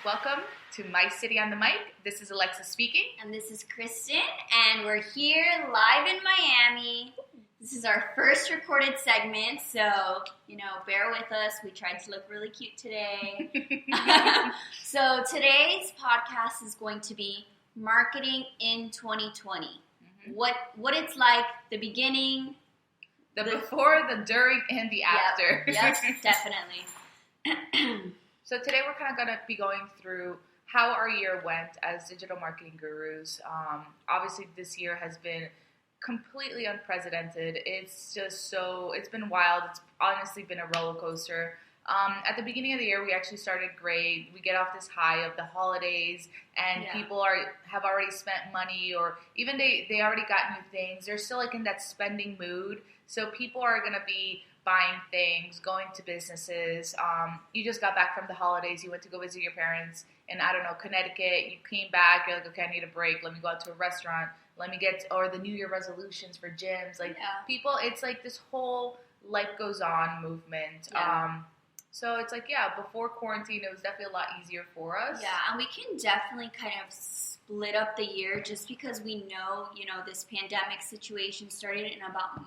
welcome to My City on the Mic. This is Alexa speaking. And this is Kristen, and we're here live in Miami. This is our first recorded segment, so, bear with us. We tried to look really cute today. So today's podcast is going to be marketing in 2020. Mm-hmm. What it's like, the beginning. The before, the during, and the after. Yep, definitely. So today we're kind of going to be going through how our year went as digital marketing gurus. Obviously, this year has been completely unprecedented. It's been wild. It's honestly been a roller coaster. At the beginning of the year, we actually started great. We get off this high of the holidays, and people have already spent money, or even they already got new things. They're still in that spending mood. So people are going to be buying things, going to businesses. You just got back from the holidays. You went to go visit your parents in, Connecticut. You came back. You're like, okay, I need a break. Let me go out to a restaurant. Or the New Year resolutions for gyms. People, it's like this whole life goes on movement. Yeah. So it's before quarantine, it was definitely a lot easier for us. Yeah, and we can definitely kind of split up the year just because we know, this pandemic situation started in about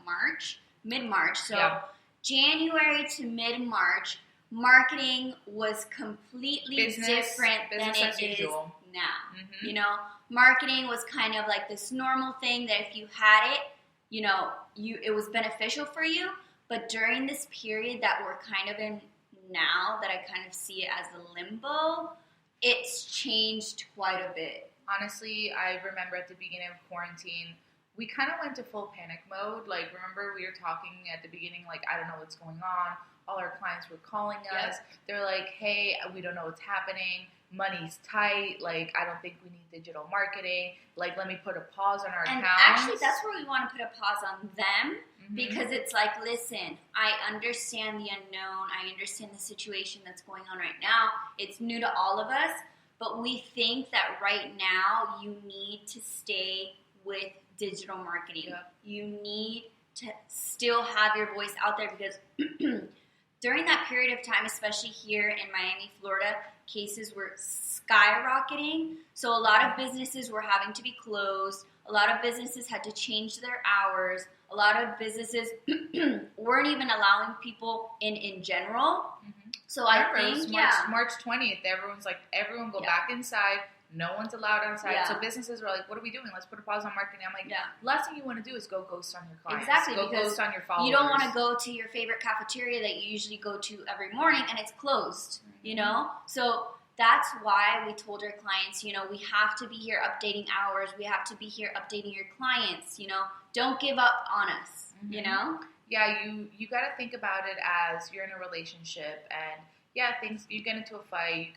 mid-March. So January to mid-March, marketing was completely different than it is now. Mm-hmm. Marketing was kind of like this normal thing that if you had it, it was beneficial for you. But during this period that we're kind of in now, that I kind of see it as a limbo, it's changed quite a bit. Honestly, I remember at the beginning of quarantine, we kind of went to full panic mode. Remember we were talking at the beginning, I don't know what's going on. All our clients were calling us. They're like, hey, we don't know what's happening. Money's tight. I don't think we need digital marketing. Let me put a pause on our accounts. And actually, that's where we want to put a pause on them. Mm-hmm. Because it's listen, I understand the unknown. I understand the situation that's going on right now. It's new to all of us. But we think that right now you need to stay with digital marketing. Yeah. You need to still have your voice out there because during that period of time, especially here in Miami, Florida, cases were skyrocketing. So a lot of businesses were having to be closed. A lot of businesses had to change their hours. A lot of businesses weren't even allowing people in general. Mm-hmm. So I think, March 20th, everyone go back inside. No one's allowed outside. Yeah. So businesses were like, what are we doing? Let's put a pause on marketing. I'm like, last thing you want to do is go ghost on your clients. Exactly. Go ghost on your followers. You don't want to go to your favorite cafeteria that you usually go to every morning and it's closed, So that's why we told our clients, we have to be here updating hours. We have to be here updating your clients, Don't give up on us, Yeah, you got to think about it as you're in a relationship and, you get into a fight,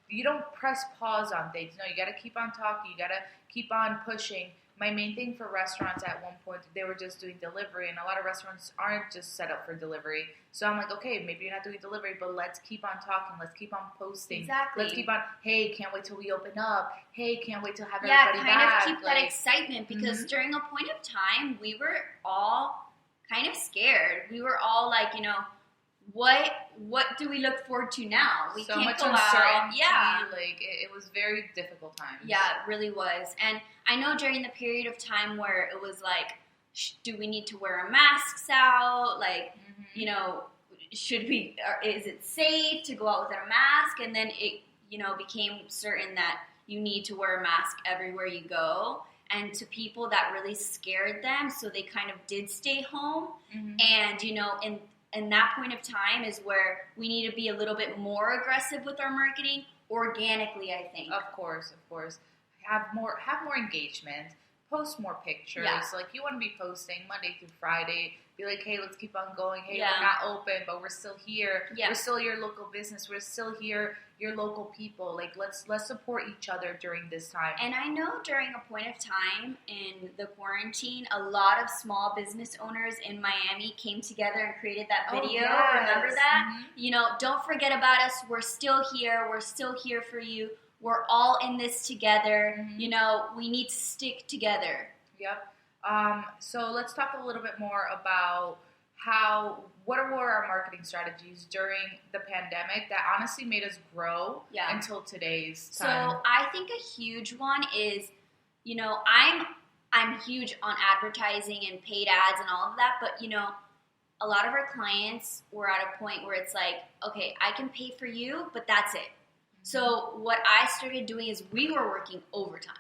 you don't press pause on things. No, you got to keep on talking. You got to keep on pushing. My main thing for restaurants at one point, they were just doing delivery, and a lot of restaurants aren't just set up for delivery. So I'm like, okay, maybe you're not doing delivery, but let's keep on talking. Let's keep on posting. Exactly. Let's keep on, hey, can't wait till we open up. Hey, can't wait to have everybody back. Yeah, kind of keep that excitement because during a point of time, we were all kind of scared. We were all like, what do we look forward to now? We so can't much go uncertainty. out. Yeah. It was very difficult times. Yeah, it really was. And I know during the period of time where it was do we need to wear our masks out? Should we, is it safe to go out without a mask? And then it, became certain that you need to wear a mask everywhere you go. And to people that really scared them, so they kind of did stay home. Mm-hmm. And, and that point of time is where we need to be a little bit more aggressive with our marketing organically, I think. Of course. Have more engagement. Post more pictures. Yeah. You want to be posting Monday through Friday. Be like, hey, let's keep on going. Hey, we're not open, but we're still here. Yeah. We're still your local business. We're still here, your local people. Let's support each other during this time. And I know during a point of time in the quarantine, a lot of small business owners in Miami came together and created that video. Oh, yes. Remember that? Mm-hmm. Don't forget about us. We're still here. We're still here for you. We're all in this together. Mm-hmm. We need to stick together. Yep. So let's talk a little bit more about what were our marketing strategies during the pandemic that honestly made us grow until today's time? So I think a huge one is, I'm huge on advertising and paid ads and all of that, but a lot of our clients were at a point where it's like, okay, I can pay for you, but that's it. So what I started doing is we were working overtime.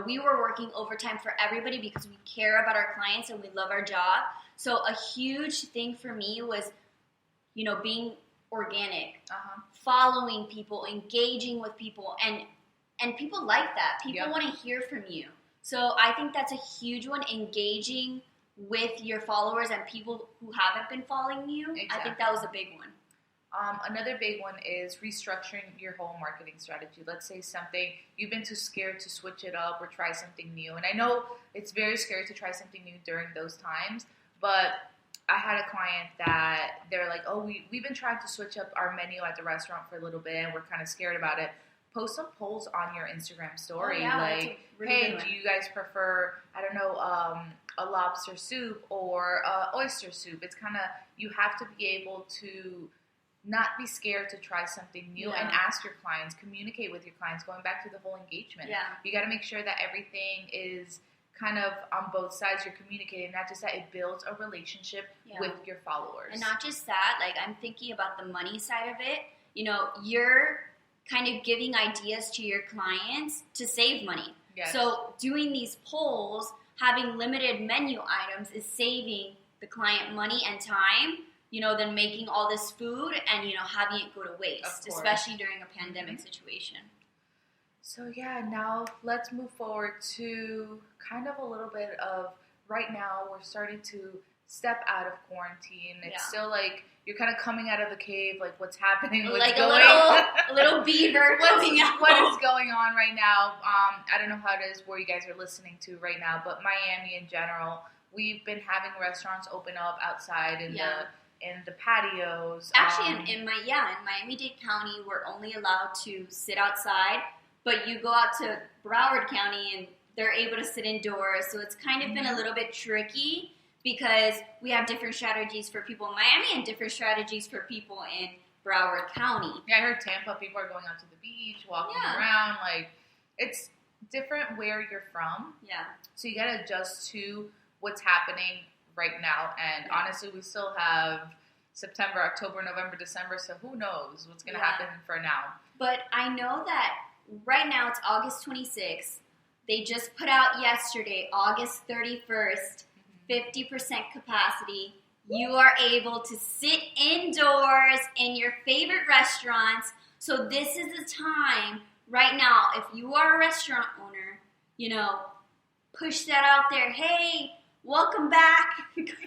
We were working overtime for everybody because we care about our clients and we love our job. So a huge thing for me was, being organic, following people, engaging with people, and people like that. People want to hear from you. So I think that's a huge one, engaging with your followers and people who haven't been following you. Exactly. I think that was a big one. Another big one is restructuring your whole marketing strategy. Let's say something, you've been too scared to switch it up or try something new. And I know it's very scary to try something new during those times, but I had a client that they're like, oh, we've been trying to switch up our menu at the restaurant for a little bit and we're kind of scared about it. Post some polls on your Instagram story. Like, hey, do you guys prefer, I don't know, a lobster soup or oyster soup? It's kind of, you have to be able to not be scared to try something new and ask your clients, communicate with your clients, going back to the whole engagement. Yeah. You got to make sure that everything is kind of on both sides. You're communicating, not just that it builds a relationship with your followers. And not just that, like I'm thinking about the money side of it. You're kind of giving ideas to your clients to save money. Yes. So doing these polls, having limited menu items is saving the client money and time. Than making all this food and, having it go to waste, especially during a pandemic situation. So, now let's move forward to kind of a little bit of, right now we're starting to step out of quarantine. It's still like you're kind of coming out of the cave, like what's happening, like a little beaver coming out. What is going on right now? I don't know how it is where you guys are listening to right now, but Miami in general, we've been having restaurants open up outside in the patios. Actually, in Miami-Dade County, we're only allowed to sit outside, but you go out to Broward County and they're able to sit indoors. So it's kind of been a little bit tricky because we have different strategies for people in Miami and different strategies for people in Broward County. Yeah, I heard Tampa, people are going out to the beach, walking around. Like, it's different where you're from. Yeah. So you got to adjust to what's happening right now, and honestly, we still have September, October, November, December, so who knows what's going to happen for now. But I know that right now it's August 26th. They just put out yesterday, August 31st, 50% capacity. You are able to sit indoors in your favorite restaurants. So this is the time right now, if you are a restaurant owner, push that out there. Hey, welcome back.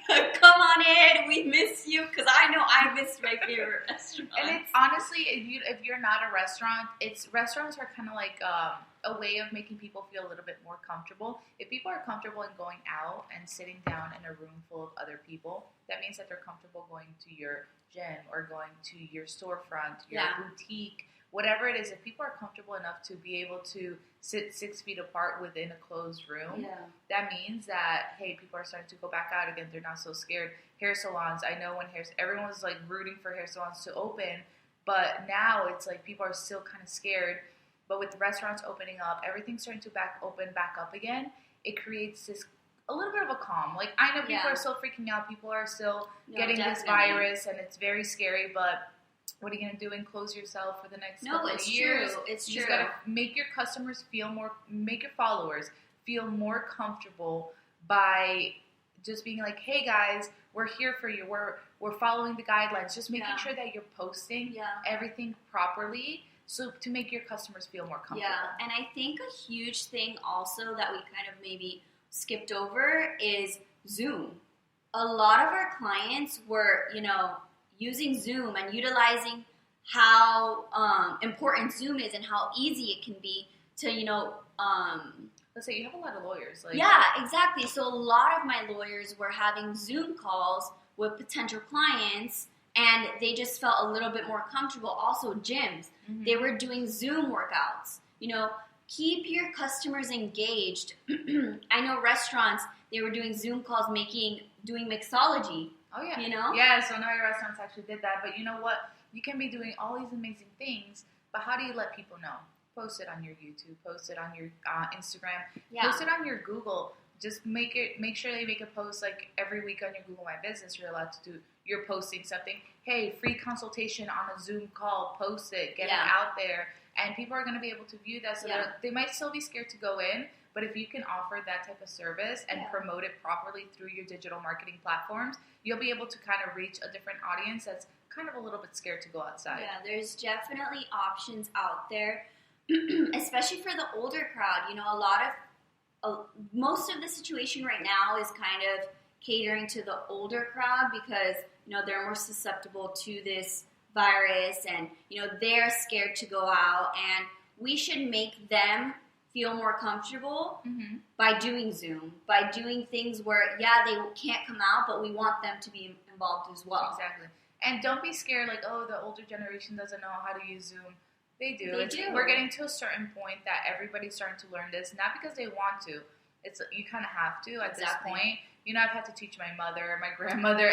Come on in. We miss you because I know I missed my favorite restaurant. And it's honestly, if you're not a restaurant, restaurants are kind of like a way of making people feel a little bit more comfortable. If people are comfortable in going out and sitting down in a room full of other people, that means that they're comfortable going to your gym or going to your storefront, your boutique, whatever it is. If people are comfortable enough to be able to sit 6 feet apart within a closed room, that means that, hey, people are starting to go back out again. They're not so scared. Hair salons, I know when everyone was like rooting for hair salons to open, but now it's like people are still kind of scared. But with restaurants opening up, everything's starting to open back up again. It creates this a little bit of a calm. Like, I know people are still freaking out. People are still getting this virus, and it's very scary, but what are you going to do, enclose yourself for the next couple of years? It's true. You just got to make your customers make your followers feel more comfortable by just being like, hey guys, we're here for you. We're following the guidelines. Just making sure that you're posting everything properly, so to make your customers feel more comfortable. Yeah, and I think a huge thing also that we kind of maybe skipped over is Zoom. A lot of our clients were, using Zoom and utilizing how important Zoom is and how easy it can be to, let's say you have a lot of lawyers. Yeah, exactly. So a lot of my lawyers were having Zoom calls with potential clients, and they just felt a little bit more comfortable. Also, gyms, they were doing Zoom workouts. Keep your customers engaged. I know restaurants, they were doing Zoom calls, doing mixology. Oh, yeah. You know? Yeah, so now your restaurants actually did that. But you know what? You can be doing all these amazing things, but how do you let people know? Post it on your YouTube. Post it on your Instagram. Yeah. Post it on your Google. Just make sure they make a post like every week on your Google My Business. You're allowed to do. You're posting something. Hey, free consultation on a Zoom call. Post it. Get it out there, and people are going to be able to view that. So that they might still be scared to go in, but if you can offer that type of service and promote it properly through your digital marketing platforms, you'll be able to kind of reach a different audience that's kind of a little bit scared to go outside. Yeah, there's definitely options out there, especially for the older crowd. You know, most of the situation right now is kind of catering to the older crowd because, you know, they're more susceptible to this virus and, you know, they're scared to go out, and we should make them feel more comfortable by doing Zoom, by doing things where, they can't come out, but we want them to be involved as well. Exactly. And don't be scared like, oh, the older generation doesn't know how to use Zoom. They do. We're getting to a certain point that everybody's starting to learn this, not because they want to. It's you kind of have to at this point. You know, I've had to teach my mother, my grandmother,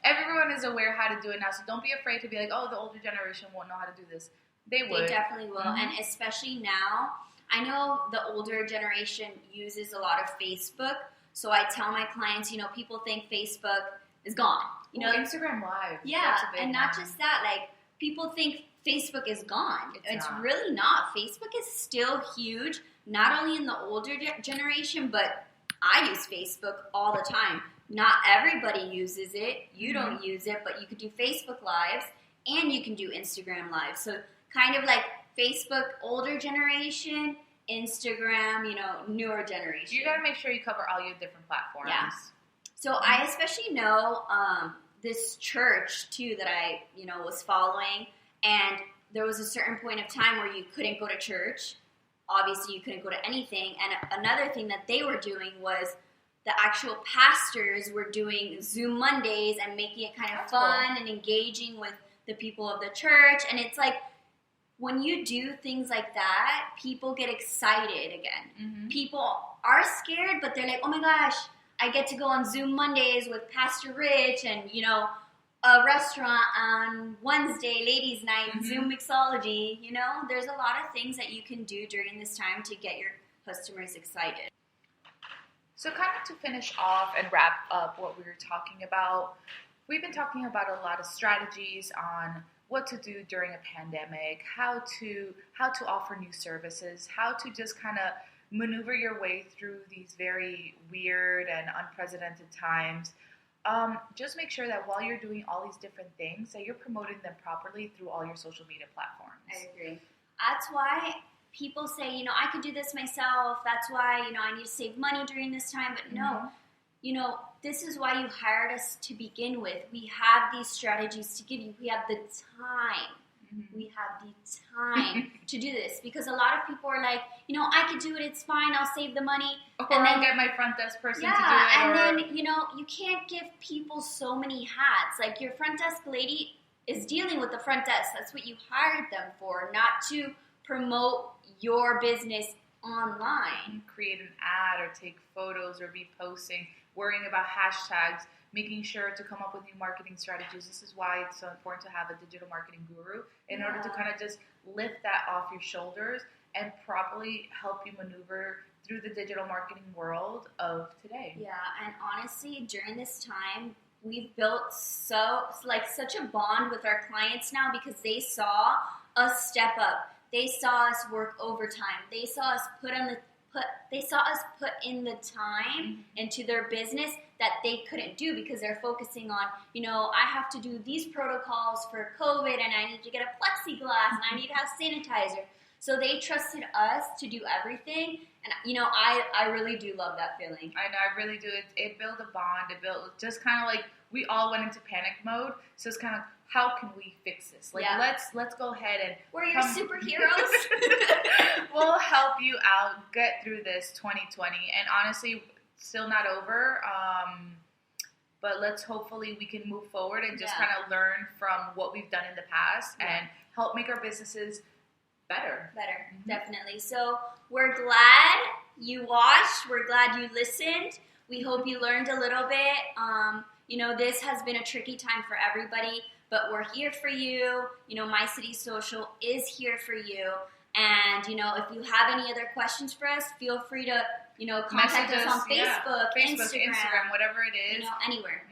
everyone is aware how to do it now. So don't be afraid to be like, oh, the older generation won't know how to do this. They would. They definitely will. And especially now, I know the older generation uses a lot of Facebook. So I tell my clients, you know, people think Facebook is gone. You know, Instagram Live. Yeah, and not just that, like, people think Facebook is gone. It's really not. Facebook is still huge, not only in the older generation, but I use Facebook all the time. Not everybody uses it. You don't use it, but you could do Facebook Lives and you can do Instagram Lives. So kind of like Facebook, older generation, Instagram, you know, newer generation. You got to make sure you cover all your different platforms. Yeah. So I especially know this church, too, that I, you know, was following, and there was a certain point of time where you couldn't go to church. Obviously, you couldn't go to anything. And another thing that they were doing was the actual pastors were doing Zoom Mondays and making it kind of fun and engaging with the people of the church. And it's like, when you do things like that, people get excited again. People are scared, but they're like, oh my gosh, I get to go on Zoom Mondays with Pastor Rich and, you know, a restaurant on Wednesday, ladies' night, Zoom mixology. You know, there's a lot of things that you can do during this time to get your customers excited. So kind of to finish off and wrap up what we were talking about, we've been talking about a lot of strategies on what to do during a pandemic, how to offer new services, how to just kind of maneuver your way through these very weird and unprecedented times. Just make sure that while you're doing all these different things, that you're promoting them properly through all your social media platforms. I agree. That's why people say, you know, I could do this myself. That's why, you know, I need to save money during this time. But no, you know, this is why you hired us to begin with. We have these strategies to give you. We have the time. We have the time to do this, because a lot of people are like, you know, I could do it. It's fine. I'll save the money. Or I'll get my front desk person to do it. And then, you know, you can't give people so many hats. Like, your front desk lady is dealing with the front desk. That's what you hired them for, not to promote your business online. Create an ad or take photos or be posting, worrying about hashtags, making sure to come up with new marketing strategies. This is why it's so important to have a digital marketing guru in order to kind of just lift that off your shoulders and properly help you maneuver through the digital marketing world of today. Yeah, and honestly, during this time, we've built such a bond with our clients now, because they saw us step up. They saw us work overtime. They saw us put in the time into their business that they couldn't do, because they're focusing on, you know, I have to do these protocols for COVID, and I need to get a plexiglass, and I need to have sanitizer. So they trusted us to do everything, and, you know, I really do love that feeling. I know, I really do. It built a bond. It built just kind of like, we all went into panic mode. So it's kind of, how can we fix this? Like, let's go ahead and... We're your superheroes. We'll help you out, get through this 2020. And honestly, still not over. But let's hopefully we can move forward and just kind of learn from what we've done in the past and help make our businesses better. Definitely. So we're glad you watched. We're glad you listened. We hope you learned a little bit. This has been a tricky time for everybody, but we're here for you. MyCity Social is here for you. And, if you have any other questions for us, feel free to, contact us on Facebook, Instagram, whatever it is. Anywhere.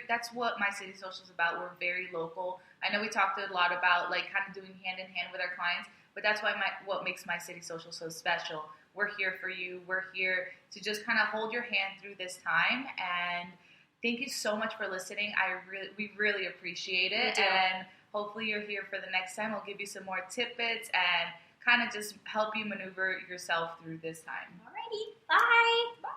That's what MyCity Social is about. We're very local. I know we talked a lot about, kind of doing hand in hand with our clients, but that's what makes MyCity Social so special. We're here for you. We're here to just kind of hold your hand through this time. And thank you so much for listening. We really appreciate it. And hopefully you're here for the next time. We'll give you some more tidbits and kind of just help you maneuver yourself through this time. Alrighty. Bye. Bye.